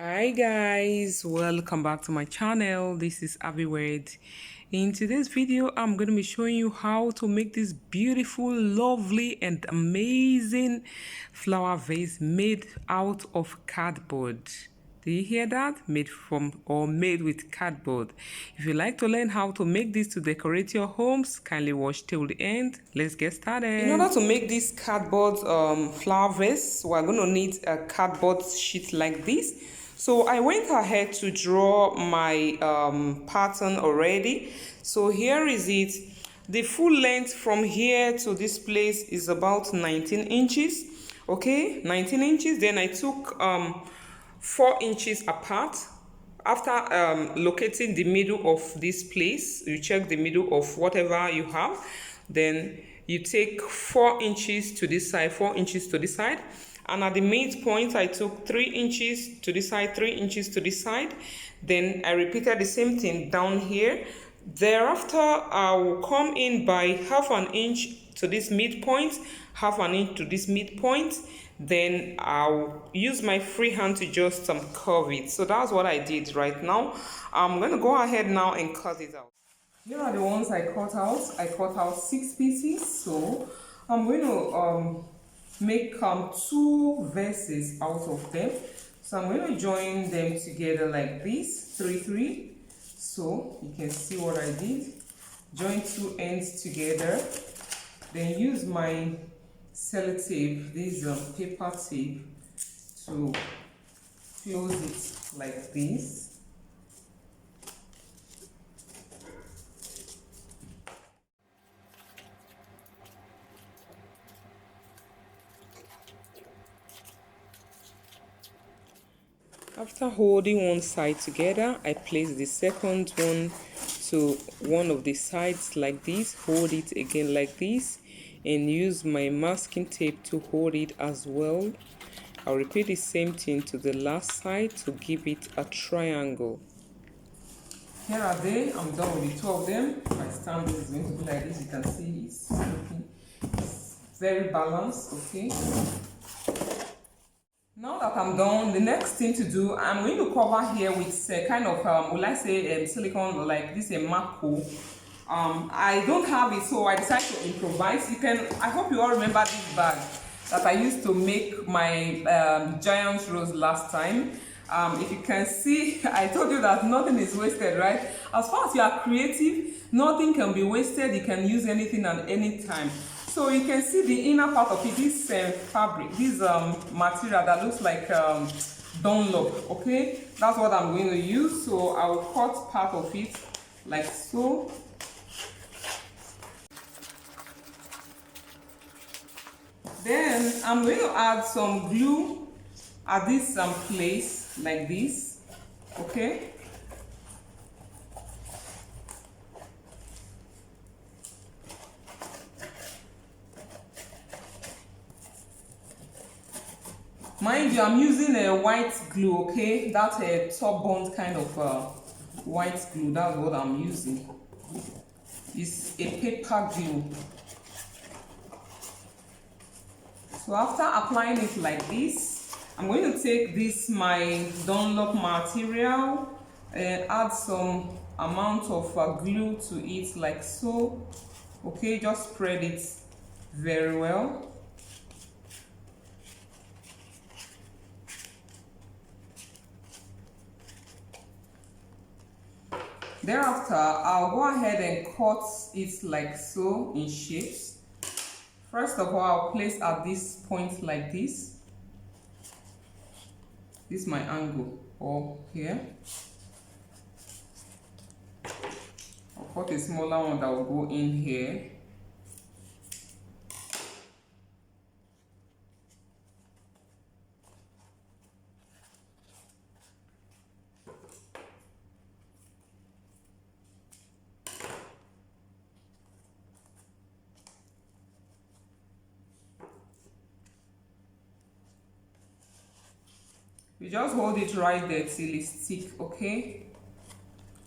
Hi guys, welcome back to my channel. This is Ahviworld. In today's video, I'm going to be showing you how to make this beautiful, lovely and amazing flower vase made out of cardboard. Do you hear that? Made with cardboard. If you'd like to learn how to make this to decorate your homes, kindly watch till the end. Let's get started. In order to make this cardboard flower vase, we're going to need a cardboard sheet like this. So I went ahead to draw my pattern already. So here is it. The full length from here to this place is about 19 inches. Okay, 19 inches. Then I took 4 inches apart. After locating the middle of this place, you check the middle of whatever you have. Then you take 4 inches to this side, 4 inches to this side. And at the midpoint, I took 3 inches to this side, 3 inches to this side. Then I repeated the same thing down here. Thereafter, I will come in by half an inch to this midpoint, half an inch to this midpoint. Then I'll use my free hand to just curve it. So that's what I did right now. I'm going to go ahead now and cut it out. Here are the ones I cut out. I cut out 6 pieces. So I'm going to make 2 vases out of them. So I'm going to join them together like this, 3 so you can see what I did. Join 2 ends together, then use my sellotape, this paper tape, to close it like this. After holding one side together, I place the second one to one of the sides like this, hold it again like this, and use my masking tape to hold it as well. I'll repeat the same thing to the last side to give it a triangle. Here are they. I'm done with the 2 of them. My stand is going to be like this. You can see it's very balanced, okay? Now that I'm done, the next thing to do, I'm going to cover here with a kind of, will I say, silicone, like this, a Marco. I don't have it, so I decided to improvise. I hope you all remember this bag that I used to make my giant rose last time. If you can see, I told you that nothing is wasted, right? As far as you are creative, nothing can be wasted. You can use anything at any time. So you can see the inner part of it, this fabric, this material that looks like Dunlop, okay? That's what I'm going to use. So I will cut part of it like so. Then I'm going to add some glue at this place like this, okay? Mind you, I'm using a white glue, okay? That's a top bond kind of white glue. That's what I'm using. It's a paper glue. So after applying it like this, I'm going to take this, my Dunlop material, and add some amount of glue to it like so. Okay, just spread it very well. Thereafter, I'll go ahead and cut it like so in shapes. First of all, I'll place at this point like this. This is my angle, or here. I'll cut a smaller one that will go in here. You just hold it right there till it sticks, okay?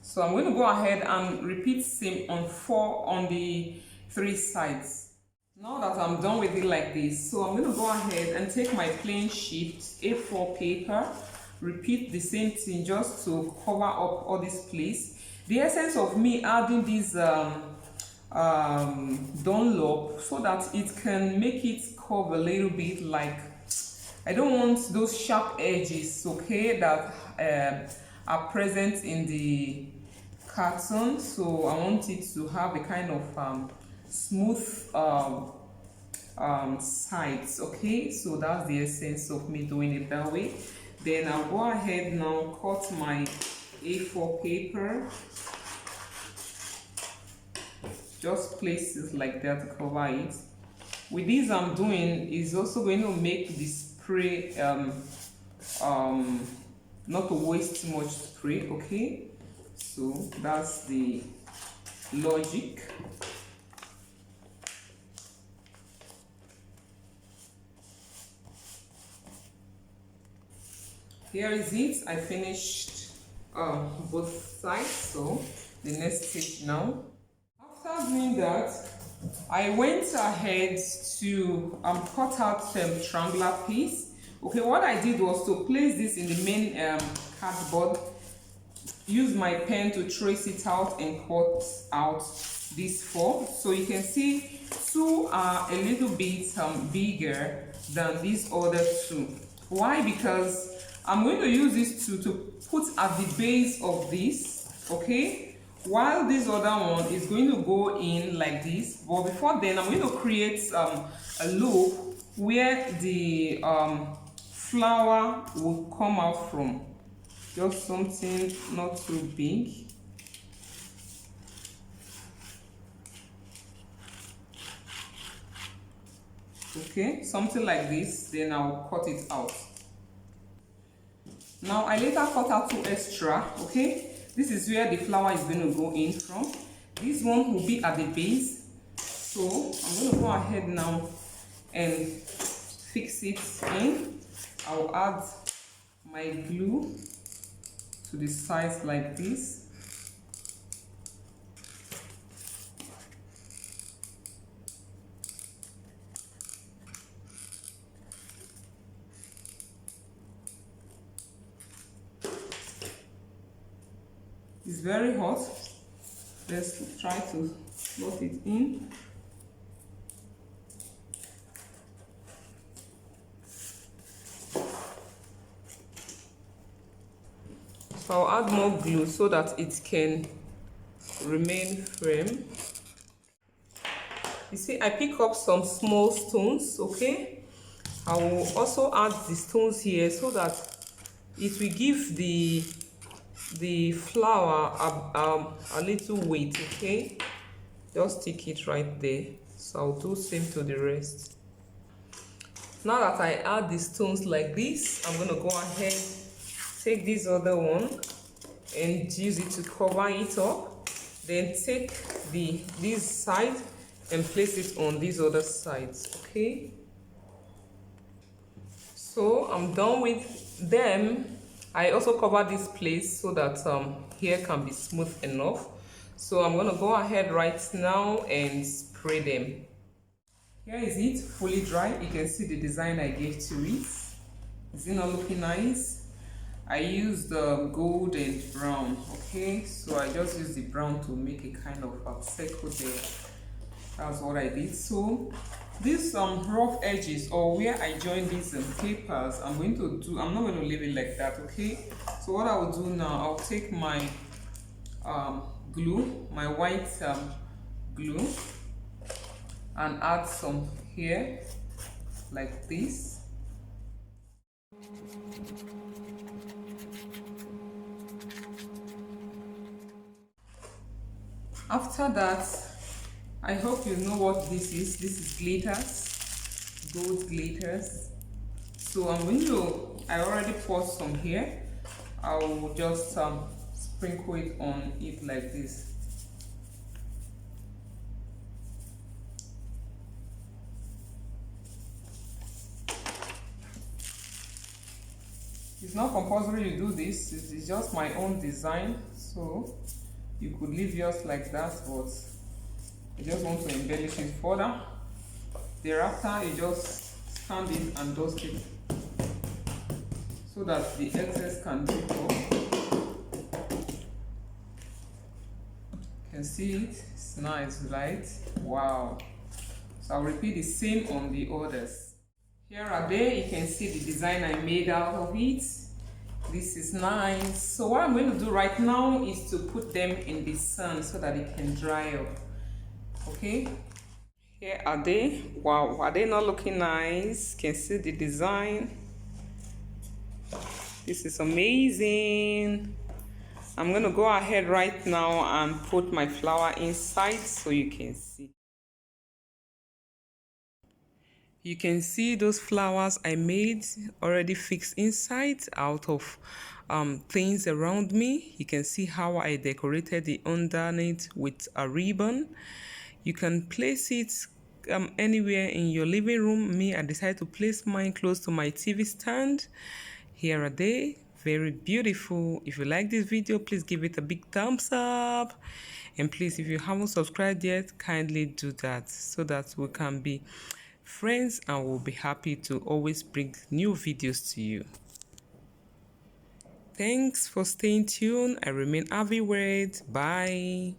So I'm going to go ahead and repeat same on 4 on the 3 sides. Now that I'm done with it like this, so I'm going to go ahead and take my plain sheet A4 paper. repeat the same thing just to cover up all this place. The essence of me adding this Dunlop so that it can make it curve a little bit, like I don't want those sharp edges, okay, that are present in the carton. So I want it to have a kind of smooth sides, okay. So that's the essence of me doing it that way. Then I'll go ahead now, cut my A4 paper, just place it like that to cover it. With this I'm doing is also going to make the spray not to waste too much spray, okay. So that's the logic. Here is it. I finished both sides. So the next stage now. After doing that, I went ahead to cut out some triangular piece. Okay, what I did was to place this in the main cardboard, use my pen to trace it out and cut out these four. So you can see two are a little bit bigger than these other two. Why? Because I'm going to use these two to put at the base of this, okay, while this other one is going to go in like this. But before then, I'm going to create a loop where the flower will come out from. Just something not too big. Okay, something like this, then I'll cut it out. Now I later cut out two extra, okay. This is where the flower is going to go in from. This one will be at the base. So I'm going to go ahead now and fix it in. I'll add my glue to the sides like this. It's very hot. Let's try to slot it in. So I'll add more glue so that it can remain firm. You see, I pick up some small stones, okay? I will also add the stones here so that it will give the flower a little weight, okay. Just stick it right there. So I'll do same to the rest. Now that I add the stones like this, I'm going to go ahead, take this other one and use it to cover it up. Then take this side and place it on these other sides, okay. So I'm done with them. I also cover this place so that hair can be smooth enough. So I'm going to go ahead right now and spray them. Here is it, fully dry. You can see the design I gave to it. Is it not looking nice? I used the gold and brown, okay. So I just used the brown to make a kind of circle there. That's what I did. So these rough edges, or where I join these papers, I'm not going to leave it like that, okay. So what I will do now, I'll take my glue, my white glue, and add some here like this. After that, I hope you know what this is. This is glitters, gold glitters. So I already poured some here. I will just sprinkle it on it like this. It's not compulsory you do this. It's just my own design. So you could leave yours like that, but I just want to embellish it further. Thereafter, you just stand it and dust it. so that the excess can drip off. You can see it, it's nice, right? Wow. So I'll repeat the same on the others. Here are they, you can see the design I made out of it. This is nice. So what I'm going to do right now is to put them in the sun so that it can dry up. Okay, here are they. Wow, are they not looking nice? You can see the design. This is amazing. I'm going to go ahead right now and put my flower inside so you can see. You can see those flowers I made already fixed inside out of things around me. You can see how I decorated the underneath with a ribbon. You can place it anywhere in your living room. Me, I decided to place mine close to my TV stand. Here are they, very beautiful. If you like this video, please give it a big thumbs up. And please, if you haven't subscribed yet, kindly do that so that we can be friends and we'll be happy to always bring new videos to you. Thanks for staying tuned. I remain Ahviworld. Bye.